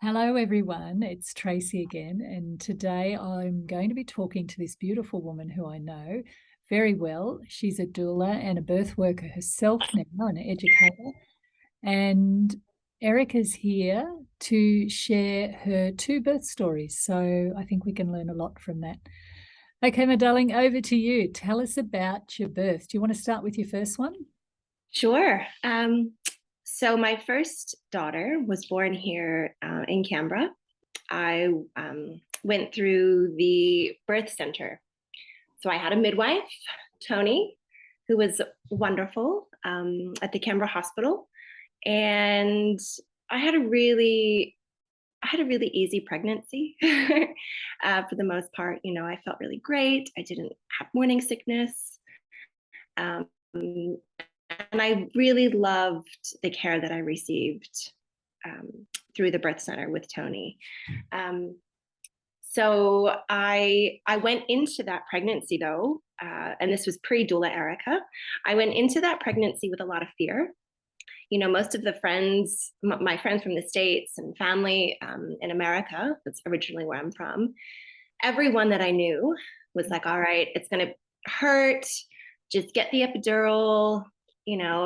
Hello, everyone. It's Tracy again, and today I'm going to be talking to this beautiful woman who I know very well. She's a doula and a birth worker herself now, an educator. And Erika's here to share her two birth stories. So I think we can learn a lot from that. Okay, my darling, over to you. Tell us about your birth. Do you want to start with your first one? Sure. So my first daughter was born here in Canberra. I went through the birth center. So I had a midwife, Tony, who was wonderful at the Canberra Hospital, and I had a really, I had a really easy pregnancy for the most part. I felt really great. I didn't have morning sickness. Um, and I really loved the care that I received through the birth center with Tony. Um, so I went into that pregnancy though, and this was pre-doula Erika. I went into that pregnancy with a lot of fear. Most of the friends, my friends from the States and family in America, that's originally where I'm from, everyone that I knew was like, all right, it's going to hurt. Just get the epidural.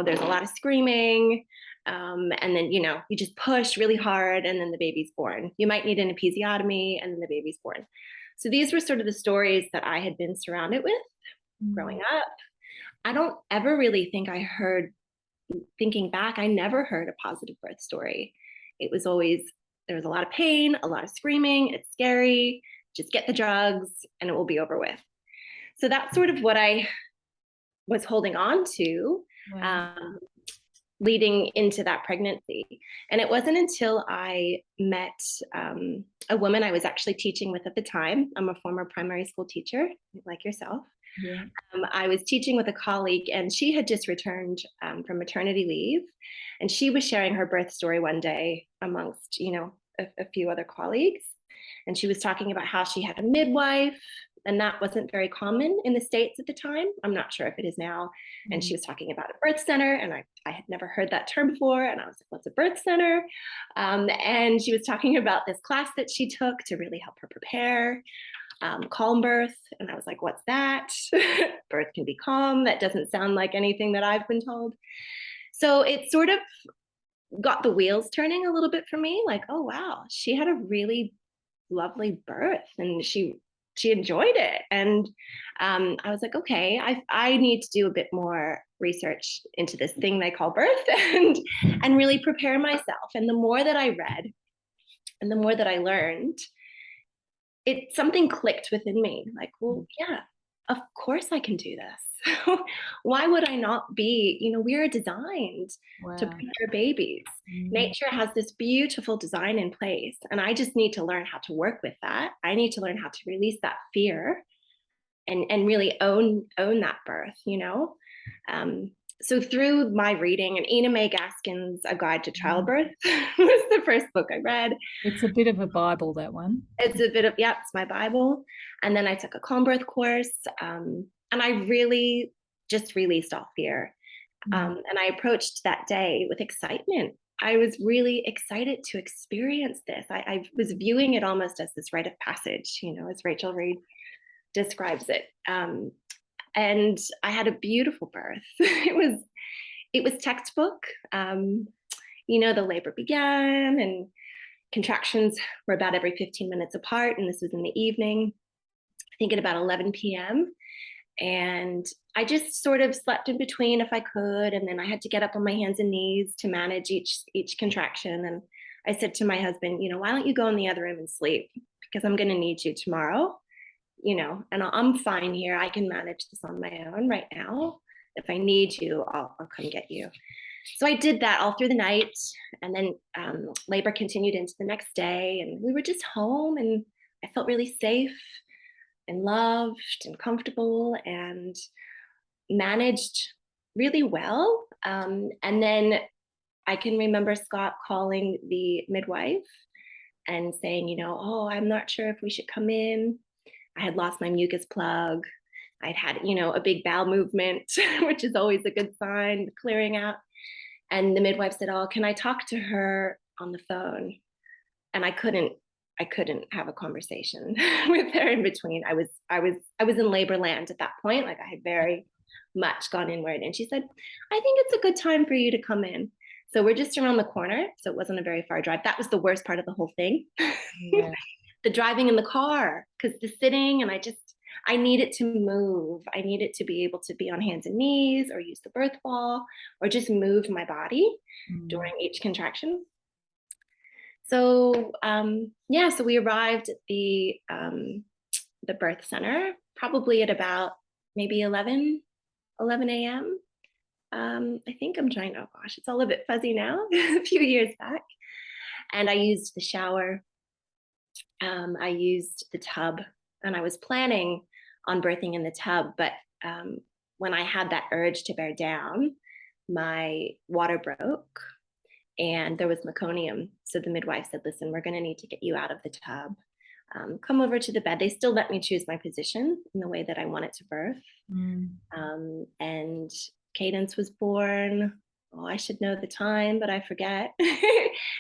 There's a lot of screaming. And then, you just push really hard and then the baby's born. You might need an episiotomy and then the baby's born. So these were sort of the stories that I had been surrounded with growing up. I don't ever really think thinking back, I never heard a positive birth story. It was always, there was a lot of pain, a lot of screaming. It's scary. Just get the drugs and it will be over with. So that's sort of what I was holding on to. Wow. Leading into that pregnancy. And it wasn't until I met a woman I was actually teaching with at the time. I'm a former primary school teacher, like yourself. Yeah. I was teaching with a colleague, and she had just returned from maternity leave. And she was sharing her birth story one day amongst, a few other colleagues. And she was talking about how she had a midwife, and that wasn't very common in the States at the time. I'm not sure if it is now. And she was talking about a birth center, and I had never heard that term before. And I was like, what's a birth center? And she was talking about this class that she took to really help her prepare, calm birth. And I was like, what's that? Birth can be calm. That doesn't sound like anything that I've been told. So it sort of got the wheels turning a little bit for me, like, oh, wow, she had a really lovely birth and she enjoyed it. And I was like, okay, I need to do a bit more research into this thing they call birth and really prepare myself. And the more that I read and the more that I learned, something clicked within me, like, well, yeah, of course I can do this. Why would I not be? We're designed to Wow. prepare babies. Nature has this beautiful design in place, and I just need to learn how to work with that. I need to learn how to release that fear and really own that birth. So through my reading, and Ina May Gaskin's A Guide to Childbirth was the first book I read. It's a bit of a Bible, that one. It's a bit of, yeah, it's my Bible. And then I took a calm birth course, and I really just released all fear. And I approached that day with excitement. I was really excited to experience this. I was viewing it almost as this rite of passage, as Rachel Reed describes it. And I had a beautiful birth. It was textbook. The labor began and contractions were about every 15 minutes apart, and this was in the evening, I think at about 11 p.m. And I just sort of slept in between if I could, and then I had to get up on my hands and knees to manage each contraction. And I said to my husband, why don't you go in the other room and sleep, because I'm going to need you tomorrow, and I'm fine here. I can manage this on my own right now. If I need you, I'll come get you. So I did that all through the night, and then labor continued into the next day, and we were just home, and I felt really safe and loved and comfortable and managed really well. And then I can remember Scott calling the midwife and saying, oh, I'm not sure if we should come in. I had lost my mucus plug. I'd had, a big bowel movement, which is always a good sign, clearing out. And the midwife said, oh, can I talk to her on the phone? and I couldn't have a conversation with her in between. I was in labor land at that point. Like I had very much gone inward. And she said, I think it's a good time for you to come in. So we're just around the corner. So it wasn't a very far drive. That was the worst part of the whole thing. Yeah. The driving in the car, because the sitting, and I needed to move. I needed to be able to be on hands and knees or use the birth ball or just move my body during each contraction. So yeah, so we arrived at the birth center probably at about maybe 11 a.m. I think I'm trying, oh gosh, it's all a bit fuzzy now, a few years back. And I used the shower. I used the tub, and I was planning on birthing in the tub. But when I had that urge to bear down, my water broke and there was meconium. So the midwife said, listen, we're going to need to get you out of the tub. Come over to the bed. They still let me choose my position in the way that I wanted to birth. And Cadence was born. Oh, I should know the time, but I forget.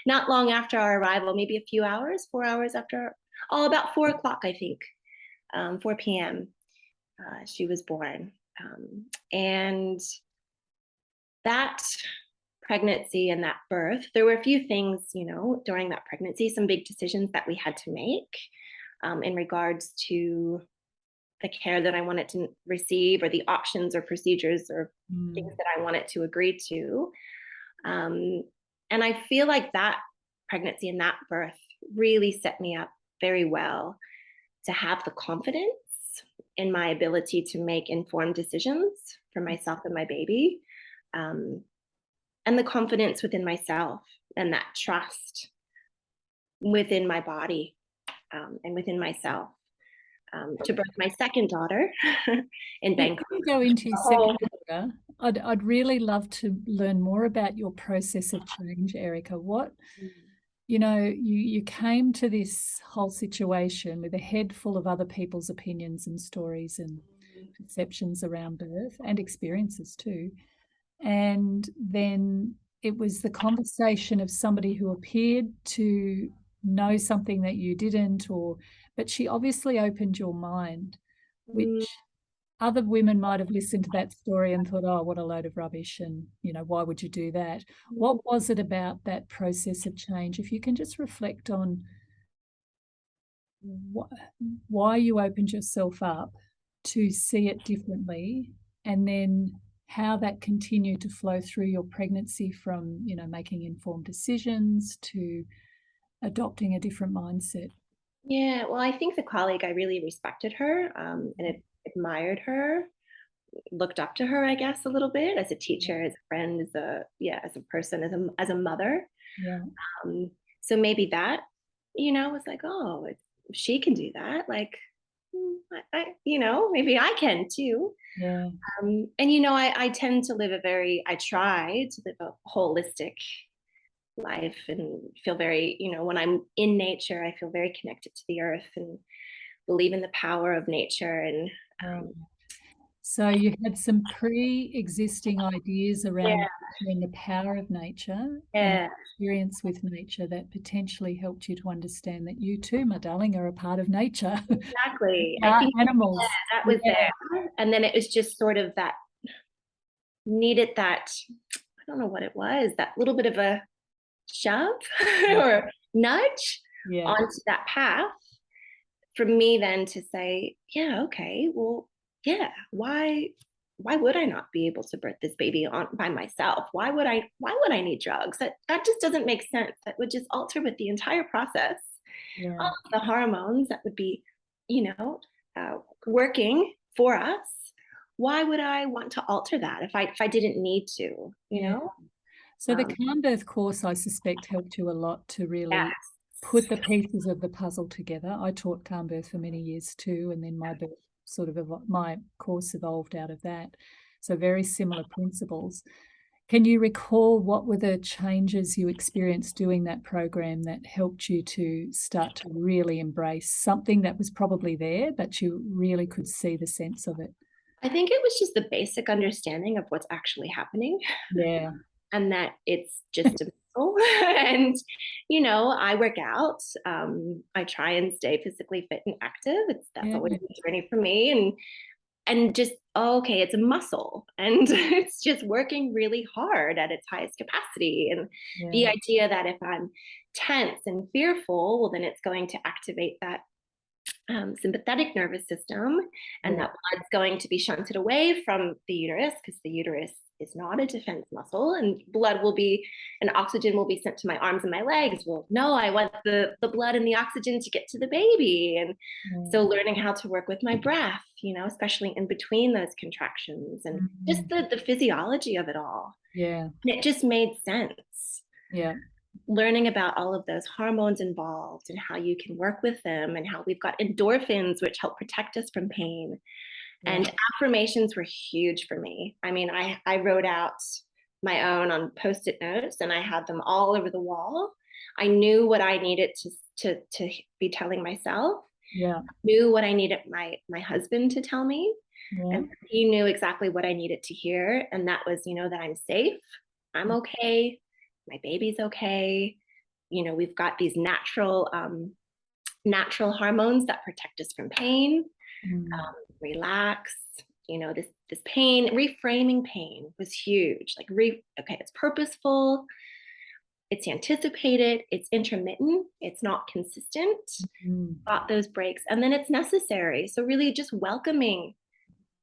Not long after our arrival, maybe a few hours, 4 hours after, about 4 o'clock, I think, 4 p.m. She was born. And that pregnancy and that birth, there were a few things, during that pregnancy, some big decisions that we had to make in regards to the care that I wanted to receive, or the options or procedures or things that I wanted to agree to. And I feel like that pregnancy and that birth really set me up very well to have the confidence in my ability to make informed decisions for myself and my baby. And the confidence within myself and that trust within my body and within myself. To birth my second daughter in Bangkok. Before we go into your second daughter, I'd really love to learn more about your process of change, Erika. What, you came to this whole situation with a head full of other people's opinions and stories and perceptions around birth and experiences too. And then it was the conversation of somebody who appeared to know something that you didn't, but she obviously opened your mind, which other women might have listened to that story and thought, oh, what a load of rubbish, and why would you do that? What was it about that process of change? If you can just reflect on why you opened yourself up to see it differently, and then how that continued to flow through your pregnancy from, making informed decisions to adopting a different mindset. Yeah, well, I think the colleague, I really respected her and admired her, looked up to her, I guess, a little bit as a teacher, as a friend, as a person, as a mother. Yeah. So maybe that, was like, oh, she can do that. Like, maybe I can too. Yeah. And I tend to live I try to live a holistic life and feel very, when I'm in nature, I feel very connected to the earth and believe in the power of nature. And so you had some pre-existing ideas around yeah. nature and the power of nature and experience with nature that potentially helped you to understand that you too, my darling, are a part of nature. Exactly. I think animals. that was there. And then it was just sort of that needed that, I don't know what it was, that little bit of a shove or nudge onto that path for me then to say, yeah, okay, well, yeah, why would I not be able to birth this baby by myself? Why would I need drugs? That just doesn't make sense. That would just alter with the entire process. All of the hormones that would be, working for us. Why would I want to alter that if I didn't need to, So the Calm Birth course, I suspect, helped you a lot to really put the pieces of the puzzle together. I taught Calm Birth for many years too, and then my birth my course evolved out of that. So very similar principles. Can you recall what were the changes you experienced doing that program that helped you to start to really embrace something that was probably there, but you really could see the sense of it? I think it was just the basic understanding of what's actually happening. Yeah. And that it's just a muscle. And, you know, I work out. I try and stay physically fit and active. That's Yeah. always a journey for me. And just, okay, it's a muscle and it's just working really hard at its highest capacity. And the Yeah. idea that if I'm tense and fearful, well, then it's going to activate that sympathetic nervous system, and Yeah. that blood's going to be shunted away from the uterus because the uterus is not a defense muscle, and oxygen will be sent to my arms and my legs. Well, no, I want the blood and the oxygen to get to the baby. And Yeah. so learning how to work with my breath, you know, especially in between those contractions, and just the physiology of it all. Yeah. And it just made sense. Yeah. Learning about all of those hormones involved and how you can work with them, and how we've got endorphins which help protect us from pain. Yeah. And affirmations were huge for me. I mean, I wrote out my own on post-it notes, and I had them all over the wall. I knew what I needed to be telling myself. Yeah. I knew what I needed my husband to tell me. Yeah. And he knew exactly what I needed to hear. And that was, you know, that I'm safe, I'm okay, my baby's okay. You know, we've got these natural hormones that protect us from pain. Relax. You know, this pain, reframing pain was huge. Like, okay, it's purposeful, it's anticipated, it's intermittent, it's not consistent. Got those breaks, and then it's necessary. So really just welcoming,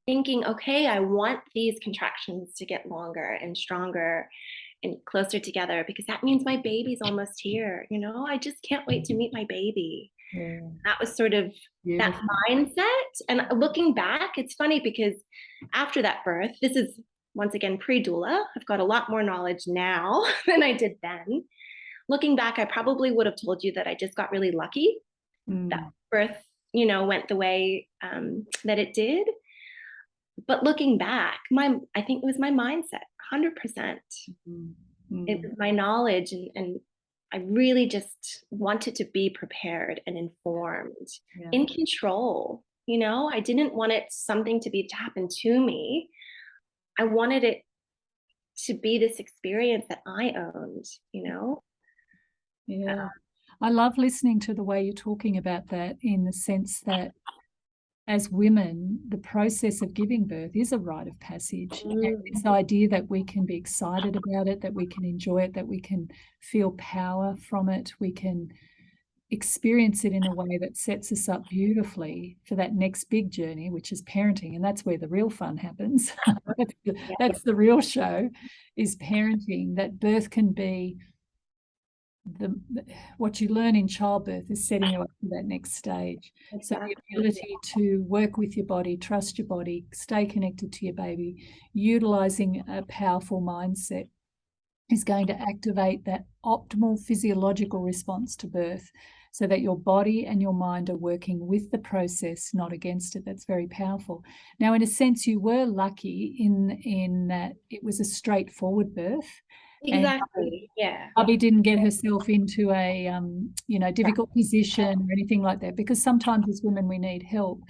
thinking, okay, I want these contractions to get longer and stronger and closer together, because that means my baby's almost here. You know, I just can't wait to meet my baby. Yeah. That was sort of that Beautiful. mindset. And looking back, it's funny because after that birth, this is once again pre-doula, I've got a lot more knowledge now than I did then. Looking back, I probably would have told you that I just got really lucky that birth, you know, went the way that it did. But looking back, I think it was my mindset, 100%. It was my knowledge, and I really just wanted to be prepared and informed, Yeah. in control. You know, I didn't want something to happen to me. I wanted it to be this experience that I owned, you know? Yeah. I love listening to the way you're talking about that, in the sense that as women, the process of giving birth is a rite of passage. And this idea that we can be excited about it, that we can enjoy it, that we can feel power from it, we can experience it in a way that sets us up beautifully for that next big journey, which is parenting. And that's where the real fun happens. That's the real show, is parenting. That birth can be what you learn in childbirth is setting you up for that next stage. Exactly. So the ability to work with your body, trust your body, stay connected to your baby, utilizing a powerful mindset, is going to activate that optimal physiological response to birth, so that your body and your mind are working with the process, not against it. That's very powerful. Now, in a sense, you were lucky in that it was a straightforward birth. Exactly. Yeah. Abby didn't get herself into a difficult position or anything like that, because sometimes as women we need help.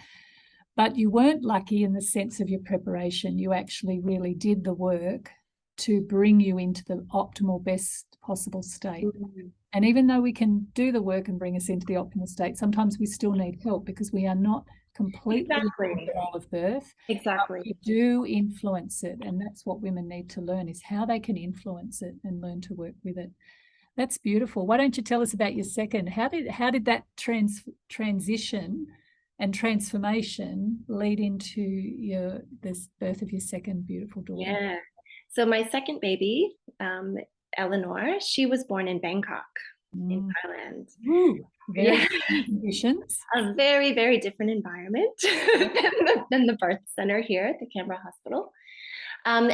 But you weren't lucky in the sense of your preparation. You actually really did the work to bring you into the optimal, best possible state. And even though we can do the work and bring us into the optimal state, sometimes we still need help, because we are not completely in control of birth. Exactly. We do influence it, and that's what women need to learn, is how they can influence it and learn to work with it. That's beautiful. Why don't you tell us about your second? How did that transition and transformation lead into this birth of your second beautiful daughter? Yeah. So my second baby, Eleanor, she was born in Bangkok, in Thailand. Very different conditions. A very, very different environment than the birth center here at the Canberra Hospital. And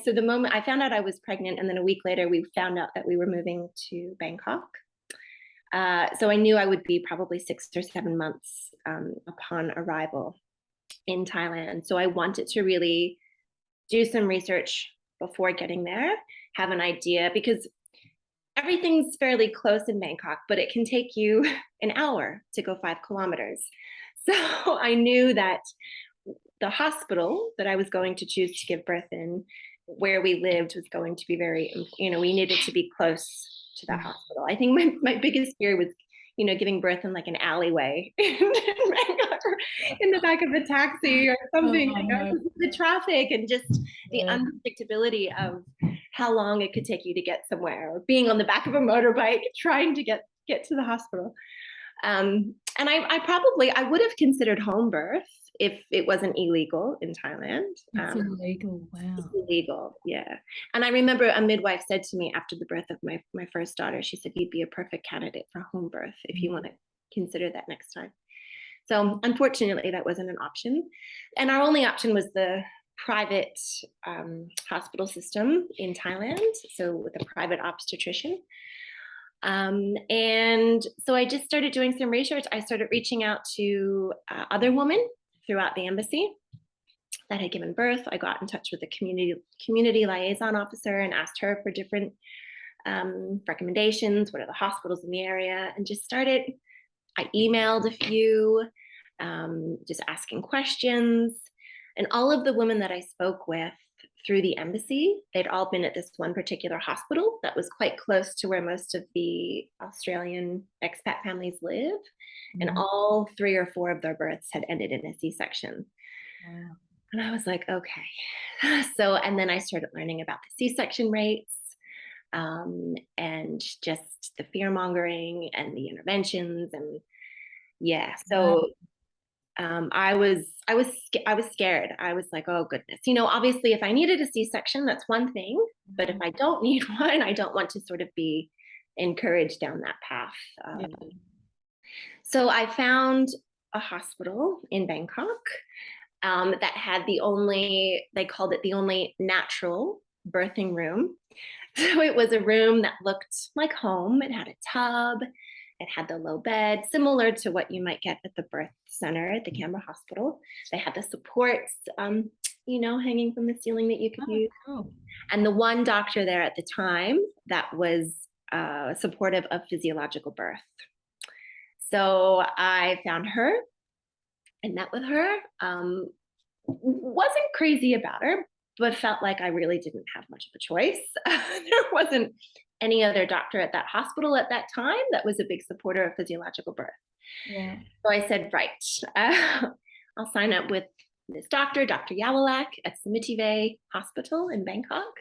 so the moment I found out I was pregnant, and then a week later we found out that we were moving to Bangkok. So I knew I would be probably 6 or 7 months upon arrival in Thailand. So I wanted to really do some research before getting there, have an idea, because everything's fairly close in Bangkok, but it can take you an hour to go 5 kilometers. So I knew that the hospital that I was going to choose to give birth in where we lived was going to be very, we needed to be close to that hospital. I think my biggest fear was, giving birth in like an alleyway in Bangkok, or in the back of a taxi or something, no. the traffic and just the Yeah. unpredictability of how long it could take you to get somewhere, or being on the back of a motorbike trying to get to the hospital. And I would have considered home birth if it wasn't illegal in Thailand. It's illegal. It's Wow. illegal, yeah. And I remember a midwife said to me after the birth of my first daughter, she said, "You'd be a perfect candidate for home birth if you want to consider that next time." So unfortunately, that wasn't an option. And our only option was the private hospital system in Thailand, so with a private obstetrician. And so I just started doing some research. I started reaching out to other women throughout the embassy that had given birth. I got in touch with the community liaison officer and asked her for different recommendations. What are the hospitals in the area? And just started, I emailed a few, just asking questions. And all of the women that I spoke with through the embassy, they'd all been at this one particular hospital that was quite close to where most of the Australian expat families live. And all 3 or 4 of their births had ended in a C-section. Wow. And I was like, okay. So, and then I started learning about the C-section rates, and just the fear mongering and the interventions. And yeah, so I was scared. I was like, oh goodness, obviously if I needed a C-section, that's one thing, but if I don't need one, I don't want to sort of be encouraged down that path. So I found a hospital in Bangkok that had they called it the only natural birthing room. So it was a room that looked like home. It had a tub, it had the low bed, similar to what you might get at the birth center at the Canberra Hospital. They had the supports, hanging from the ceiling that you could use. Cool. And the one doctor there at the time that was supportive of physiological birth. So I found her and met with her. Wasn't crazy about her, but felt like I really didn't have much of a choice. There wasn't any other doctor at that hospital at that time that was a big supporter of physiological birth. Yeah. So I said, right, I'll sign up with this doctor, Dr. Yawalak at Simitive Hospital in Bangkok.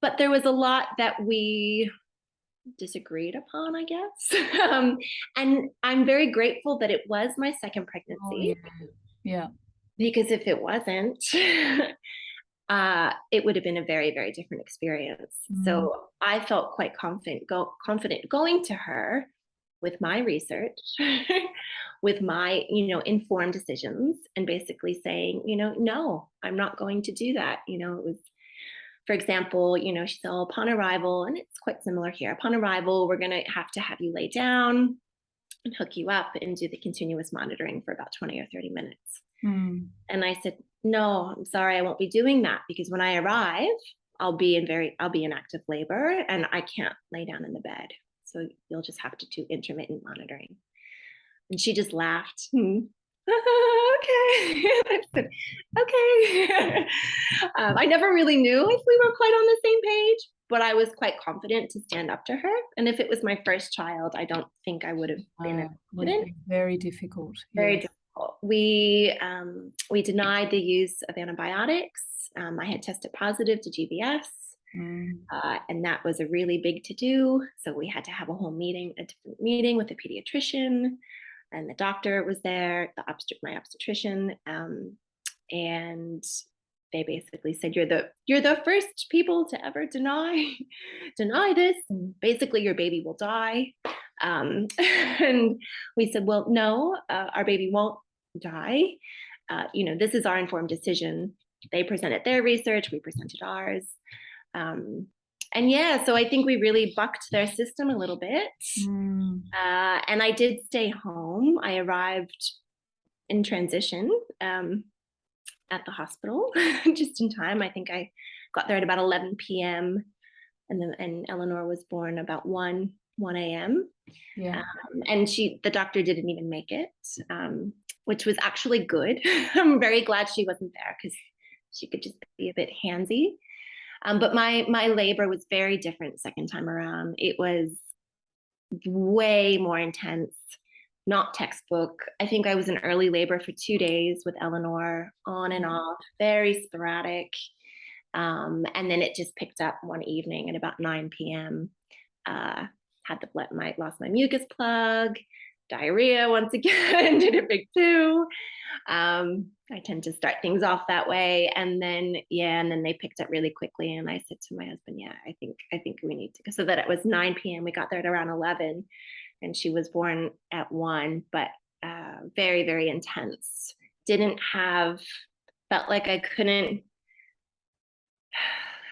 But there was a lot that we disagreed upon, I guess. And I'm very grateful that it was my second pregnancy. Oh, yeah. Because if it wasn't, it would have been a very, very different experience. So I felt quite confident going to her with my research, with my, informed decisions, and basically saying, no, I'm not going to do that. It was, for example, she said, upon arrival, and it's quite similar here, upon arrival, we're going to have you lay down and hook you up and do the continuous monitoring for about 20 or 30 minutes. And I said, no, I'm sorry, I won't be doing that, because when I arrive, I'll be in active labor and I can't lay down in the bed. So you'll just have to do intermittent monitoring. And she just laughed. Okay. I said, okay. I never really knew if we were quite on the same page, but I was quite confident to stand up to her. And if it was my first child, I don't think I would have been confident. Very difficult. Very difficult. We denied the use of antibiotics. I had tested positive to GBS, and that was a really big to-do. So we had to have a different meeting with the pediatrician, and the doctor was there, my obstetrician, and they basically said, you're the first people to ever deny this, and basically your baby will die. And we said, well, no, our baby won't die. This is our informed decision. They presented their research, we presented ours. And yeah, so I think we really bucked their system a little bit. And I did stay home. I arrived in transition at the hospital just in time. I think I got there at about 11 p.m. and Eleanor was born about 1 a.m. Yeah. And the doctor didn't even make it, which was actually good. I'm very glad she wasn't there, because She could just be a bit handsy. But my labor was very different second time around. It was way more intense, not textbook. I think I was in early labor for 2 days with Eleanor, on and off, very sporadic. And then it just picked up one evening at about 9 p.m. Had lost my mucus plug, diarrhea once again, did a big poo. I tend to start things off that way. And then they picked up really quickly. And I said to my husband, I think we need to go. So that it was 9 p.m. We got there at around 11, and she was born at 1, but very, very intense. Felt like I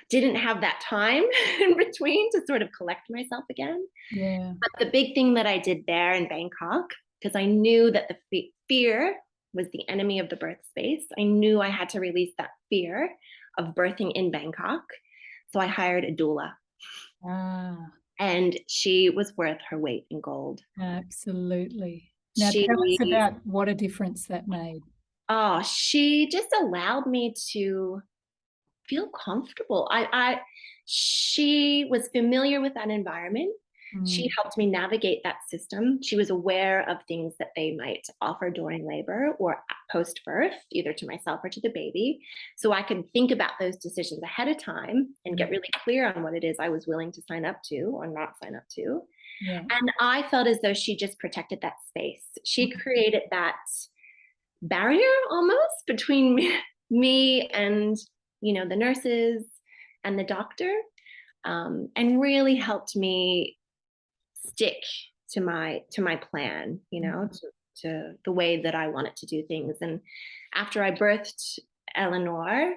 didn't have that time in between to sort of collect myself again. Yeah. But the big thing that I did there in Bangkok, because I knew that the fear was the enemy of the birth space. I knew I had to release that fear of birthing in Bangkok. So I hired a doula. And she was worth her weight in gold. Absolutely. Now tell us about what a difference that made. Oh, she just allowed me to feel comfortable. She was familiar with that environment. She helped me navigate that system. She was aware of things that they might offer during labor or post birth, either to myself or to the baby. So I could think about those decisions ahead of time and get really clear on what it is I was willing to sign up to or not sign up to. Yeah. And I felt as though she just protected that space. She created that barrier almost between me and the nurses and the doctor, and really helped me stick to my plan, to the way that I wanted to do things. And after I birthed Eleanor,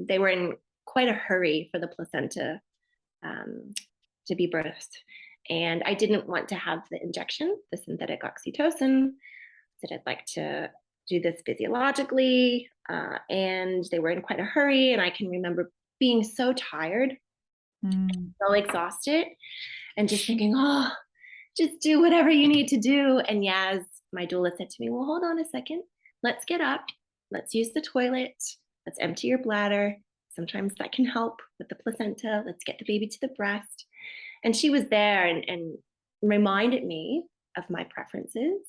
they were in quite a hurry for the placenta to be birthed. And I didn't want to have the injection, the synthetic oxytocin. I said I'd like to do this physiologically, and they were in quite a hurry. And I can remember being so tired, so exhausted, and just thinking, just do whatever you need to do. And Yaz, my doula, said to me, well, hold on a second. Let's get up. Let's use the toilet. Let's empty your bladder. Sometimes that can help with the placenta. Let's get the baby to the breast. And she was there and reminded me of my preferences,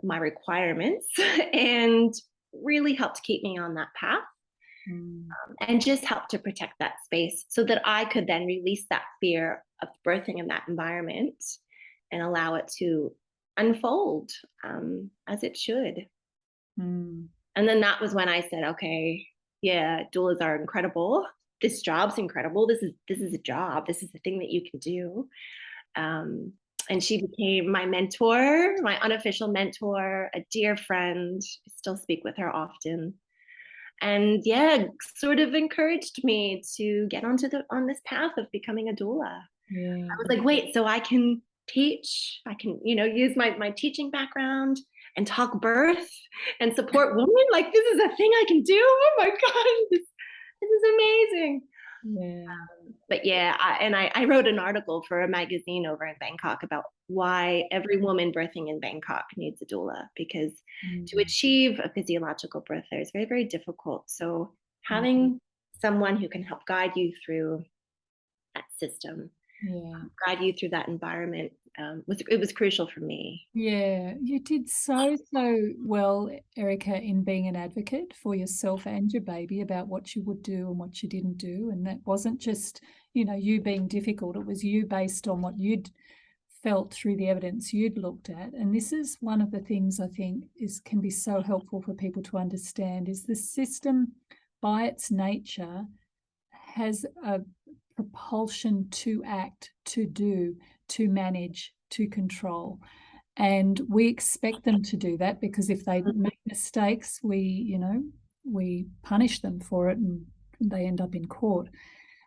my requirements, and really helped keep me on that path, and just helped to protect that space so that I could then release that fear of birthing in that environment and allow it to unfold as it should. And then that was when I said, okay, yeah, doulas are incredible. This job's incredible. This is a job. This is the thing that you can do. And she became my mentor, my unofficial mentor, a dear friend. I still speak with her often. And sort of encouraged me to get on this path of becoming a doula. Yeah. I was like, wait, so I can teach, I can, use my teaching background and talk birth and support women. Like, this is a thing I can do. Oh my God, this is amazing. Yeah. But I wrote an article for a magazine over in Bangkok about why every woman birthing in Bangkok needs a doula, because to achieve a physiological birth there is very, very difficult. So having someone who can help guide you through that system, guide you through that environment, was crucial for me. Yeah, you did so well, Erika, in being an advocate for yourself and your baby about what you would do and what you didn't do. And that wasn't just, you being difficult. It was you based on what you'd felt through the evidence you'd looked at. And this is one of the things I think can be so helpful for people to understand, is the system by its nature has a propulsion to act, to do, to manage, to control. And we expect them to do that, because if they make mistakes, we punish them for it and they end up in court.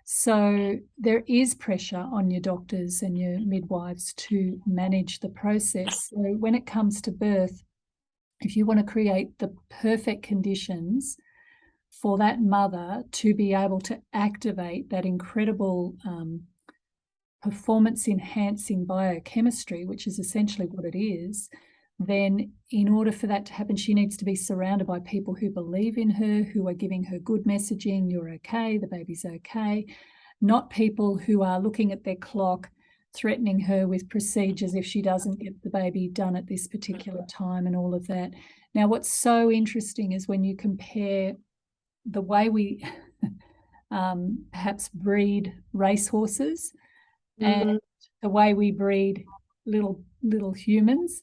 So there is pressure on your doctors and your midwives to manage the process. So when it comes to birth, if you want to create the perfect conditions for that mother to be able to activate that incredible performance enhancing biochemistry, which is essentially what it is, then in order for that to happen, she needs to be surrounded by people who believe in her, who are giving her good messaging, you're okay, the baby's okay, not people who are looking at their clock, threatening her with procedures if she doesn't get the baby done at this particular time and all of that. Now, what's so interesting is when you compare the way we perhaps breed racehorses and the way we breed little humans,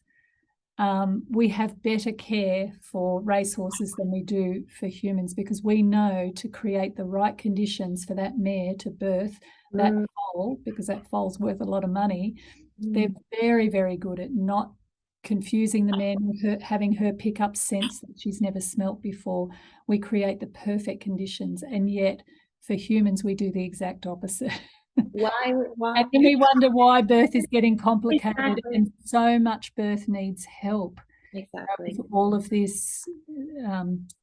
we have better care for racehorses than we do for humans, because we know to create the right conditions for that mare to birth that foal, because that foal's worth a lot of money. They're very, very good at not confusing the mare, having her pick up scents that she's never smelt before. We create the perfect conditions, and yet for humans we do the exact opposite. Why? And then we wonder why birth is getting complicated. Exactly. And so much birth needs help. Exactly. With all of this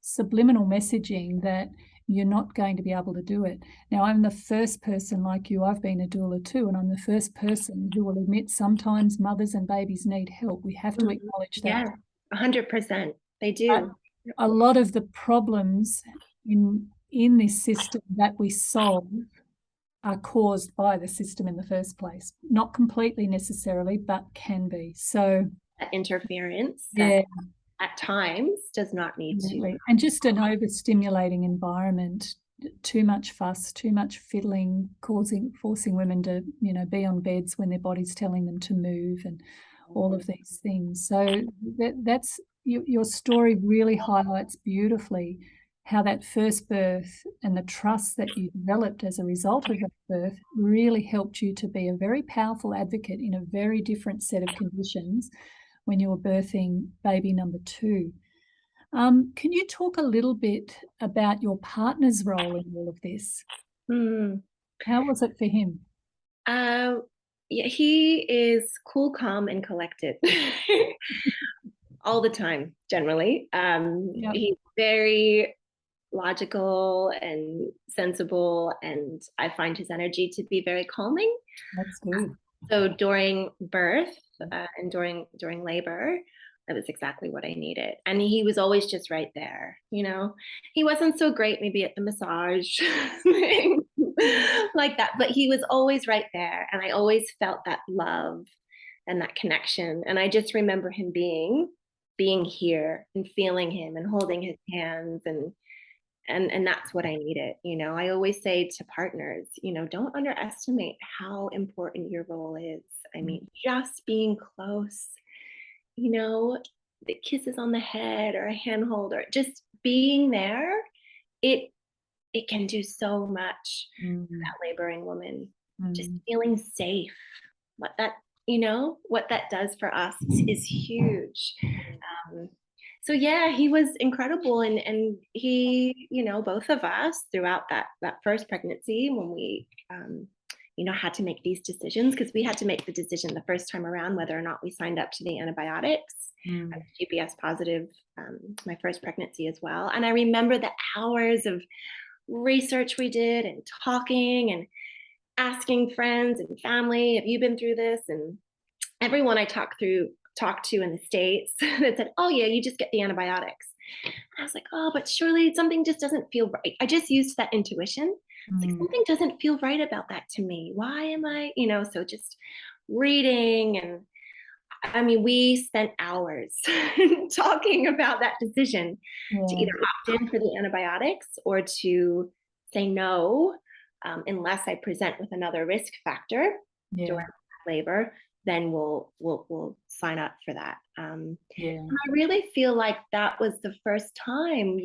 subliminal messaging that you're not going to be able to do it. Now, I'm the first person, like you, I've been a doula too, and I'm the first person who will admit sometimes mothers and babies need help. We have to acknowledge that. Yeah, 100%. They do. But a lot of the problems in this system that we solve are caused by the system in the first place. Not completely necessarily, but can be. So that interference, yeah, at times does not need to. And just an overstimulating environment, too much fuss, too much fiddling, forcing women to, be on beds when their body's telling them to move, and all of these things. So that's your story really highlights beautifully how that first birth and the trust that you developed as a result of that birth really helped you to be a very powerful advocate in a very different set of conditions when you were birthing baby number 2. Can you talk a little bit about your partner's role in all of this? How was it for him? Yeah, he is cool, calm, and collected all the time, generally. Yep. He's very logical and sensible, and I find his energy to be very calming. That's good. So during birth and during labor, that was exactly what I needed. And he was always just right there. He wasn't so great maybe at the massage like that, but he was always right there. And I always felt that love and that connection. And I just remember him being here and feeling him and holding his hands, and that's what I needed. I always say to partners, don't underestimate how important your role is. I mean, just being close, the kisses on the head or a handhold or just being there, it can do so much for that laboring woman. Just feeling safe. What that does for us is huge. So yeah, he was incredible, and he, both of us throughout that first pregnancy, when we had to make these decisions, because we had to make the decision the first time around whether or not we signed up to the antibiotics. I was GPS positive my first pregnancy as well. And I remember the hours of research we did and talking and asking friends and family, have you been through this? And everyone I talked to in the States that said, oh yeah, you just get the antibiotics. I was like, oh, but surely something just doesn't feel right. I just used that intuition. It's like, something doesn't feel right about that to me. Why am I, so just reading. And I mean, we spent hours talking about that decision to either opt in for the antibiotics or to say no, unless I present with another risk factor during labor, then we'll sign up for that. And I really feel like that was the first time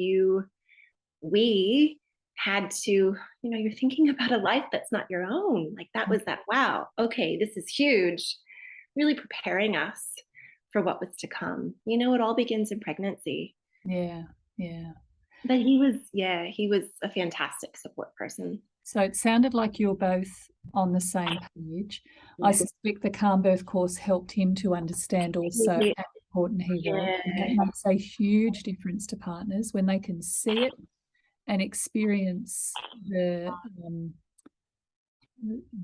we had to, you're thinking about a life that's not your own. Like that was that, wow, okay, this is huge. Really preparing us for what was to come. It all begins in pregnancy. Yeah. But he was a fantastic support person. So it sounded like you're both on the same page. I suspect the Calm Birth course helped him to understand also how important he was. That makes a huge difference to partners when they can see it and experience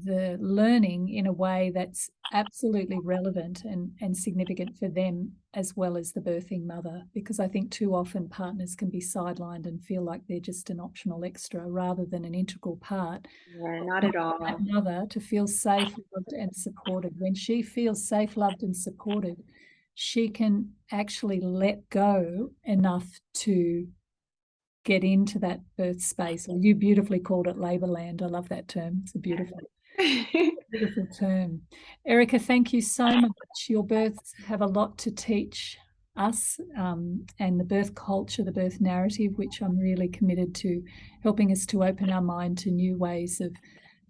the learning in a way that's absolutely relevant and significant for them as well as the birthing mother, because I think too often partners can be sidelined and feel like they're just an optional extra rather than an integral part. Yeah, not at all. That mother to feel safe, loved and supported. When she feels safe, loved and supported, she can actually let go enough to get into that birth space. Or you beautifully called it labor land. I love that term. It's a beautiful beautiful term. Erika, thank you so much. Your births have a lot to teach us, and the birth culture, the birth narrative, which I'm really committed to helping us to open our mind to new ways of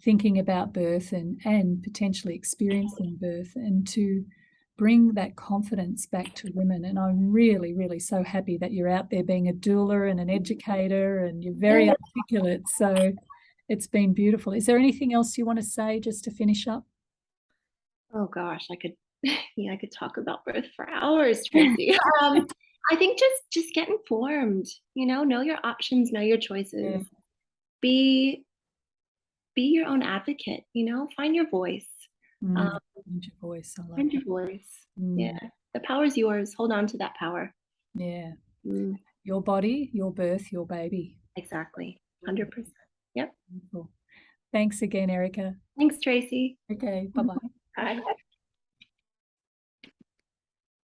thinking about birth and potentially experiencing birth, and to bring that confidence back to women. And I'm really, really so happy that you're out there being a doula and an educator, and you're very articulate. So it's been beautiful. Is there anything else you want to say just to finish up? Oh gosh, I could yeah, I could talk about birth for hours, Tracy. I think just get informed, know your options, know your choices. Yeah. Be your own advocate, find your voice. Um, Find your voice. I love find that. your voice. Mm, Yeah. The power's yours. Hold on to that power. yeah. Mm, Your body, your birth, your baby. exactly. 100%. Yep. Beautiful. Thanks again, Erika. Thanks, Tracy. Okay, bye-bye. Bye.